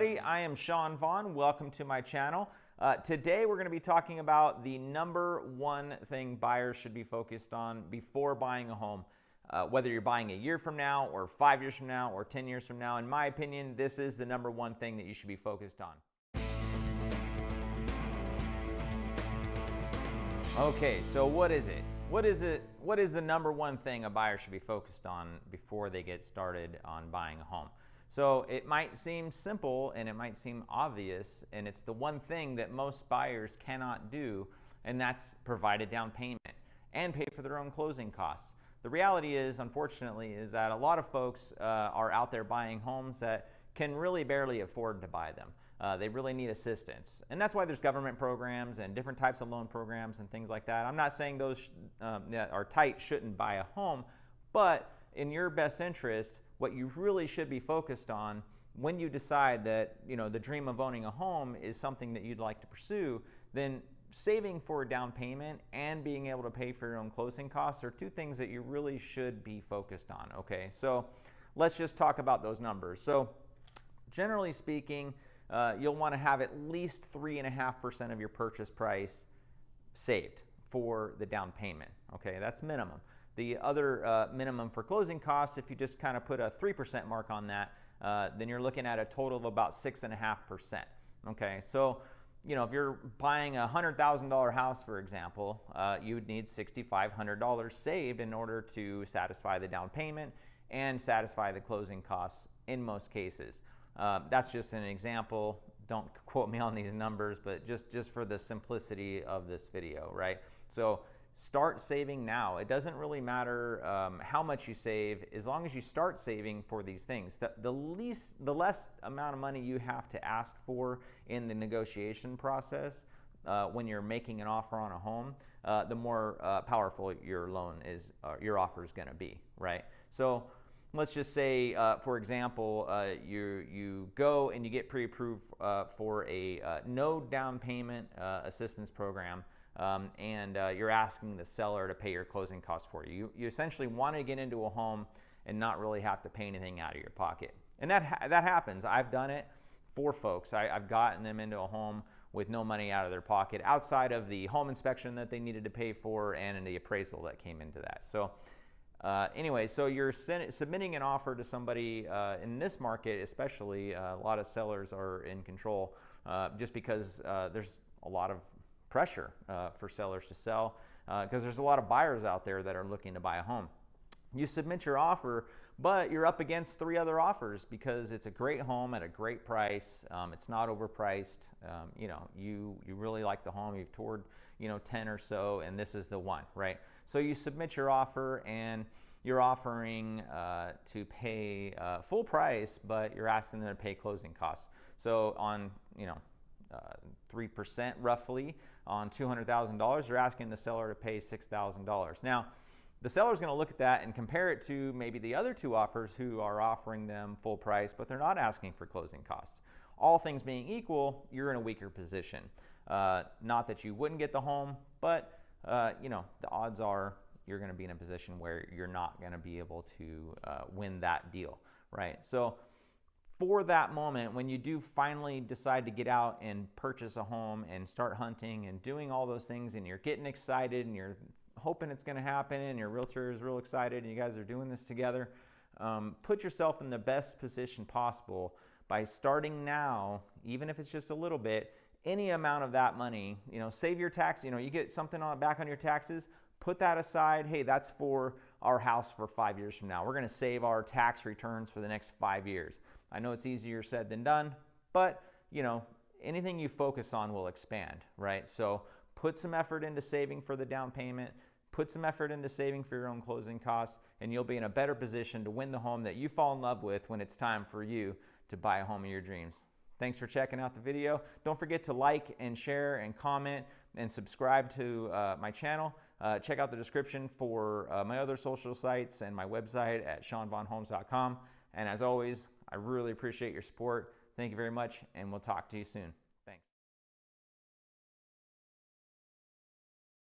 everybody, I am Shawn Vaughn. Welcome to my channel. Today we're going to be talking about the number one thing buyers should be focused on before buying a home. Whether you're buying a year from now or 5 years from now or 10 years from now, in my opinion, this is the number one thing that you should be focused on. Okay, so what is it? What is the number one thing a buyer should be focused on before they get started on buying a home? So it might seem simple and it might seem obvious, and it's the one thing that most buyers cannot do, and that's provide a down payment and pay for their own closing costs. The reality is, unfortunately, is that a lot of folks are out there buying homes that can really barely afford to buy them. They really need assistance. And that's why there's government programs and different types of loan programs and things like that. I'm not saying those that are tight shouldn't buy a home, but in your best interest, what you really should be focused on when you decide that, you know, the dream of owning a home is something that you'd like to pursue, then saving for a down payment and being able to pay for your own closing costs are two things that you really should be focused on. Okay, so let's just talk about those numbers. So generally speaking, you'll want to have at least 3.5% of your purchase price saved for the down payment. Okay, that's minimum. The other minimum for closing costs, if you just kind of put a 3% mark on that, then you're looking at a total of about 6.5%. Okay, so you know, if you're buying a $100,000 house, for example, you would need $6,500 saved in order to satisfy the down payment and satisfy the closing costs in most cases. That's just an example. Don't quote me on these numbers, but just for the simplicity of this video, right? So start saving now. It doesn't really matter how much you save, as long as you start saving for these things. The less amount of money you have to ask for in the negotiation process when you're making an offer on a home, the more powerful your loan is, your offer is going to be, right? So let's just say, for example, you go and you get pre-approved for a no down payment assistance program. And you're asking the seller to pay your closing costs for you. You essentially want to get into a home and not really have to pay anything out of your pocket. And that happens. I've done it for folks. I've gotten them into a home with no money out of their pocket outside of the home inspection that they needed to pay for and in the appraisal that came into that. So anyway, so you're submitting an offer to somebody in this market, especially a lot of sellers are in control just because there's a lot of pressure for sellers to sell because there's a lot of buyers out there that are looking to buy a home. You submit your offer, but you're up against 3 other offers because it's a great home at a great price. It's not overpriced. You know, you really like the home. You've toured, you know, 10 or so, and this is the one, right? So you submit your offer and you're offering to pay full price, but you're asking them to pay closing costs. So on, you know, 3% roughly on $200,000, you're asking the seller to pay $6,000. Now, the seller's going to look at that and compare it to maybe the other 2 offers who are offering them full price, but they're not asking for closing costs. All things being equal, you're in a weaker position. Not that you wouldn't get the home, but you know, the odds are you're going to be in a position where you're not going to be able to win that deal, right? So for that moment, when you do finally decide to get out and purchase a home and start hunting and doing all those things, and you're getting excited and you're hoping it's going to happen and your realtor is real excited and you guys are doing this together, put yourself in the best position possible by starting now, even if it's just a little bit, any amount of that money, you know, save your tax, you know, you get something back on your taxes, put that aside. Hey, that's for our house for 5 years from now. We're going to save our tax returns for the next 5 years. I know it's easier said than done, but you know, anything you focus on will expand, right? So put some effort into saving for the down payment, put some effort into saving for your own closing costs, and you'll be in a better position to win the home that you fall in love with when it's time for you to buy a home of your dreams. Thanks for checking out the video. Don't forget to like and share and comment and subscribe to my channel. Check out the description for my other social sites and my website at ShawnVaughnHomes.com. And as always, I really appreciate your support. Thank you very much, and we'll talk to you soon.